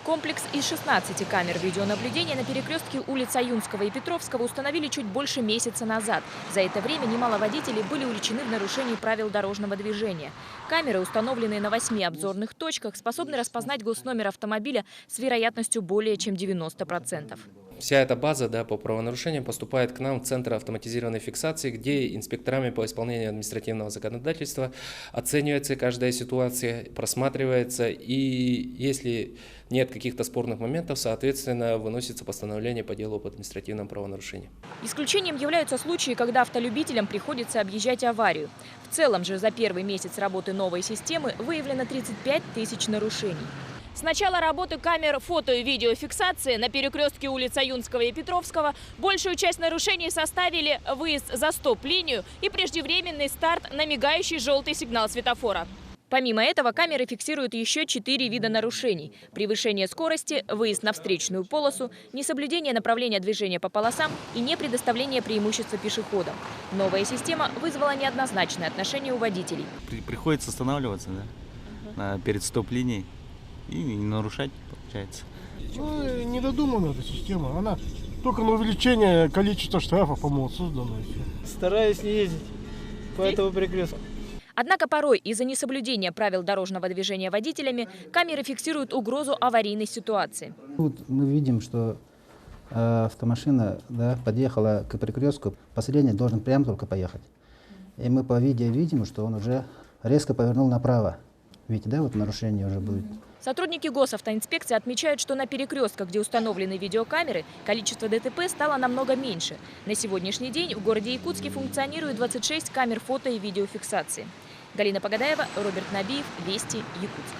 Комплекс из 16 камер видеонаблюдения на перекрестке улиц Аюнского и Петровского установили чуть больше месяца назад. За это время немало водителей были уличены в нарушении правил дорожного движения. Камеры, установленные на 8 обзорных точках, способны распознать госномер автомобиля с вероятностью более чем 90%. Вся эта база по правонарушениям поступает к нам в Центр автоматизированной фиксации, где инспекторами по исполнению административного законодательства оценивается каждая ситуация, просматривается, и если нет каких-то спорных моментов, соответственно, выносится постановление по делу об административном правонарушении. Исключением являются случаи, когда автолюбителям приходится объезжать аварию. В целом же за первый месяц работы новой системы выявлено 35 тысяч нарушений. С начала работы камер фото- и видеофиксации на перекрестке улиц Аюнского и Петровского большую часть нарушений составили выезд за стоп-линию и преждевременный старт на мигающий желтый сигнал светофора. Помимо этого, камеры фиксируют еще 4 вида нарушений: превышение скорости, выезд на встречную полосу, несоблюдение направления движения по полосам и непредоставление преимущества пешеходам. Новая система вызвала неоднозначное отношение у водителей. Приходится останавливаться перед стоп-линией и не нарушать, получается. Недодумана эта система. Она только на увеличение количества штрафов, по-моему, создана. Стараюсь не ездить по этому перекрестку. Однако порой из-за несоблюдения правил дорожного движения водителями камеры фиксируют угрозу аварийной ситуации. Вот мы видим, что автомашина подъехала к перекрестку, последний должен прямо только поехать. И мы по видео видим, что он уже резко повернул направо. Видите, вот нарушение уже будет. Сотрудники госавтоинспекции отмечают, что на перекрестках, где установлены видеокамеры, количество ДТП стало намного меньше. На сегодняшний день в городе Якутске функционирует 26 камер фото- и видеофиксации. Галина Погодаева, Роберт Набиев, Вести, Якутск.